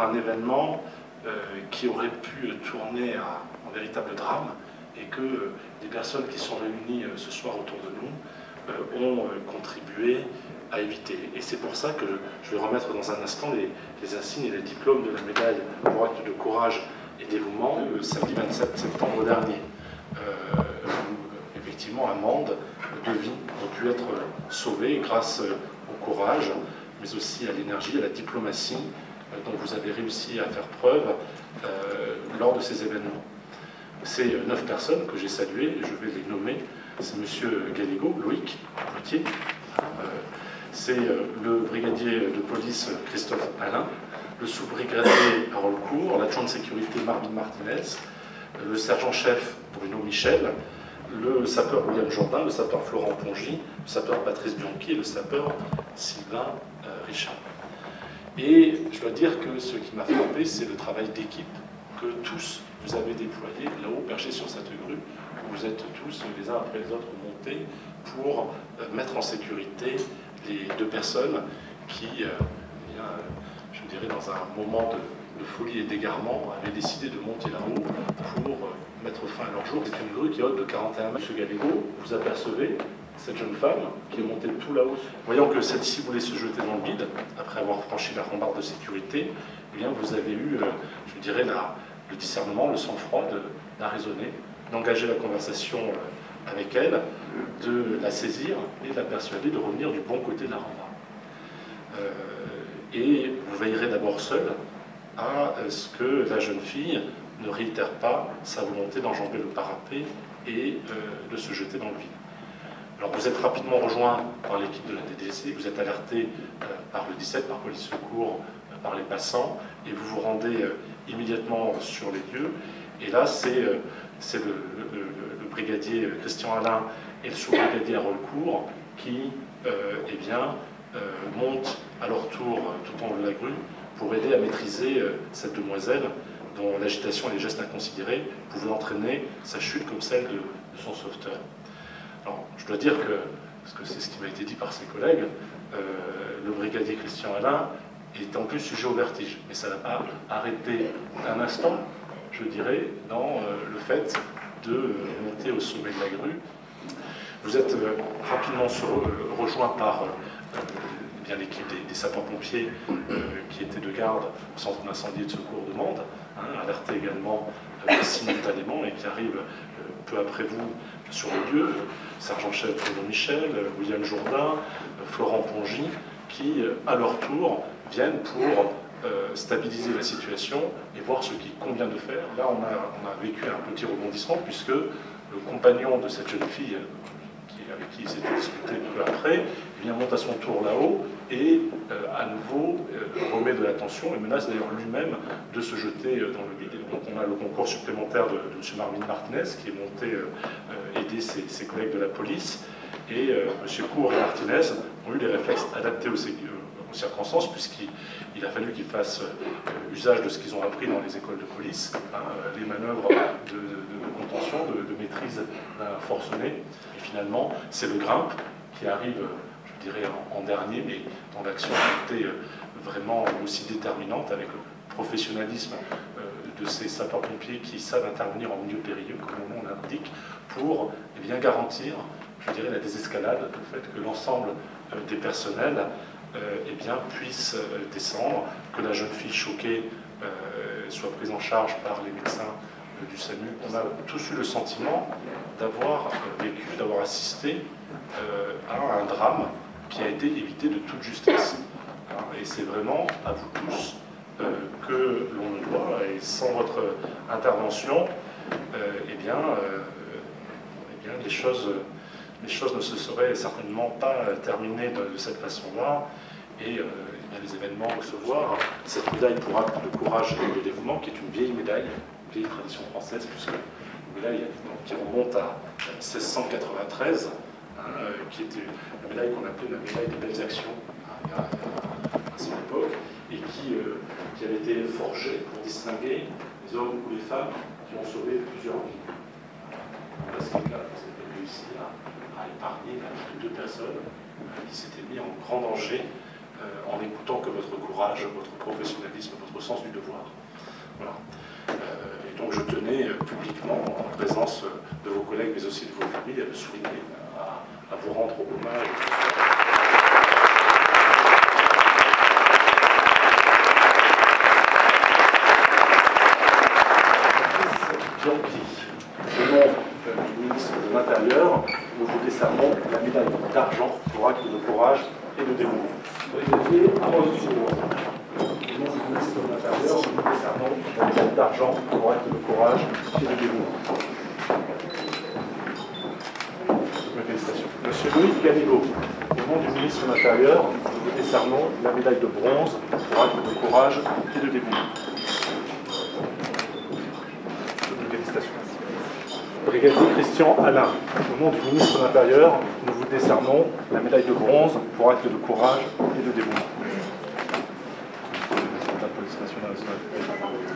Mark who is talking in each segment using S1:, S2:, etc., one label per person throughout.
S1: Un événement qui aurait pu tourner en véritable drame et que les personnes qui sont réunies ce soir autour de nous ont contribué à éviter. Et c'est pour ça que je vais remettre dans un instant les insignes et les diplômes de la médaille pour acte de courage et dévouement le samedi 27 septembre dernier. Effectivement, un monde de vies ont pu être sauvées grâce au courage, mais aussi à l'énergie, à la diplomatie dont vous avez réussi à faire preuve lors de ces événements. Ces 9 personnes que j'ai saluées, je vais les nommer. C'est M. Gallego, Loïc Poutier, c'est le brigadier de police Christophe Alain, le sous-brigadier Harold Cour, l'adjoint de sécurité Marvin Martinez, le sergent-chef Bruno Michel, le sapeur William Jourdain, le sapeur Florent Pongy, le sapeur Patrice Bianchi et le sapeur Sylvain Richard. Et je dois dire que ce qui m'a frappé, c'est le travail d'équipe que tous vous avez déployé là-haut, perché sur cette grue, où vous êtes tous les uns après les autres montés pour mettre en sécurité les 2 personnes qui, je dirais, dans un moment de folie et d'égarement, avaient décidé de monter là-haut pour mettre fin à leur jour. C'est une grue qui est haute de 41 mètres. M. Gallego, vous apercevez cette jeune femme qui est montée tout là-haut. Voyant que celle-ci voulait se jeter dans le vide, après avoir franchi la rambarde de sécurité, eh bien vous avez eu, je dirais, le discernement, le sang-froid de raisonner, d'engager la conversation avec elle, de la saisir et de la persuader de revenir du bon côté de la rambarde. Et vous veillerez d'abord seul à ce que la jeune fille ne réitère pas sa volonté d'enjamber le parapet et de se jeter dans le vide. Alors vous êtes rapidement rejoint par l'équipe de la DDC, vous êtes alerté par le 17, par police secours, par les passants, et vous vous rendez immédiatement sur les lieux. Et là, c'est le brigadier Christian Alain et le sous-brigadier Harold Cour qui montent à leur tour tout en haut de la grue pour aider à maîtriser cette demoiselle dont l'agitation et les gestes inconsidérés pouvaient entraîner sa chute comme celle de son sauveteur. Alors, je dois dire que, parce que c'est ce qui m'a été dit par ses collègues, le brigadier Christian Alain est en plus sujet au vertige. Mais ça n'a pas arrêté un instant, je dirais, dans le fait de monter au sommet de la grue. Vous êtes rapidement rejoint par l'équipe des sapeurs-pompiers qui étaient de garde au centre d'incendie et de secours de Mende, alertés également simultanément et qui arrivent peu après vous sur le lieu, sergent-chef Bruno Michel, William Jourdain, Florent Pongy, qui à leur tour viennent pour stabiliser la situation et voir ce qu'il convient de faire. Là on a vécu un petit rebondissement puisque le compagnon de cette jeune fille avec qui il s'était disputé peu après, monte à son tour là-haut et à nouveau remet de l'attention et menace d'ailleurs lui-même de se jeter dans le vide. Et donc on a le concours supplémentaire de M. Marvin Martinez qui est monté aider ses collègues de la police, et M. Cour et Martinez ont eu les réflexes adaptés aux circonstances puisqu'il a fallu qu'ils fassent usage de ce qu'ils ont appris dans les écoles de police, les manœuvres de contention, de maîtrise d'un forcené. Et finalement, c'est le grimpe qui arrive, je dirais, en dernier, mais dont l'action a été vraiment aussi déterminante avec le professionnalisme de ces sapeurs-pompiers qui savent intervenir en milieu périlleux, comme le nom l'indique, pour garantir, je dirais, la désescalade, le fait que l'ensemble des personnels puissent descendre, que la jeune fille choquée soit prise en charge par les médecins du SAMU. On a tous eu le sentiment d'avoir vécu, d'avoir assisté à un drame qui a été évité de toute justesse. Et c'est vraiment à vous tous que l'on le doit, et sans votre intervention, les choses ne se seraient certainement pas terminées de cette façon-là, et les événements recevoir cette médaille pour acte de courage et de dévouement, qui est une vieille médaille, une vieille tradition française, puisque une médaille qui remonte à 1693, qui était une médaille qu'on appelait la médaille des belles actions à cette époque, et qui avait été forgée pour distinguer les hommes ou les femmes qui ont sauvé plusieurs vies. Dans ce cas, vous avez réussi à épargner la vie de 2 personnes qui s'étaient mis en grand danger en écoutant que votre courage, votre professionnalisme, votre sens du devoir. Voilà. Et donc je tenais publiquement, en présence de vos collègues, mais aussi de vos familles, à le souligner, à vous rendre hommage. Au nom du ministre de l'Intérieur, nous vous décernons la médaille d'argent pour acte de courage et de dévouement. Brigadier Arnaud Sour. Au nom du ministre de l'Intérieur, nous vous décernons la médaille d'argent pour acte de courage et de dévouement. Félicitations. Monsieur Loïc Ganigo, au nom du ministre de l'Intérieur, nous vous décernons la médaille de bronze pour acte de courage et de dévouement. Félicitations. Brigadier Christian Alain, au nom du ministre de l'Intérieur, nous vous décernons la médaille de bronze pour acte de courage et de dévouement.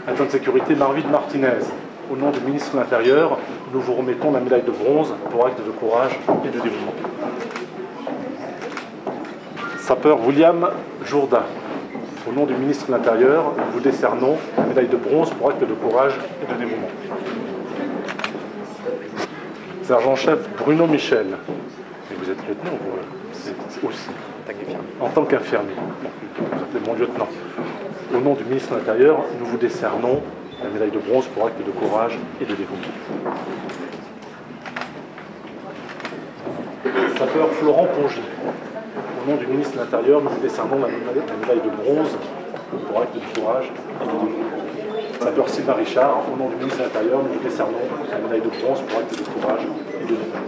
S1: Adjoint de sécurité Marvide Martinez, au nom du ministre de l'Intérieur, nous vous remettons la médaille de bronze pour acte de courage et de dévouement. Sapeur William Jourda, au nom du ministre de l'Intérieur, nous vous décernons la médaille de bronze pour acte de courage et de dévouement. Sergent-chef Bruno Michel, et vous êtes lieutenant, vous aussi, en tant qu'infirmier, vous appelez mon lieutenant. Au nom du ministre de l'Intérieur, nous vous décernons la médaille de bronze pour acte de courage et de dévouement. Sapeur Florent Pongy, au nom du ministre de l'Intérieur, nous vous décernons la médaille de bronze pour acte de courage et de dévouement. Sapeur Sylvain Richard, au nom du ministre de l'Intérieur, nous vous décernons la médaille de bronze pour acte de courage et de dévouement.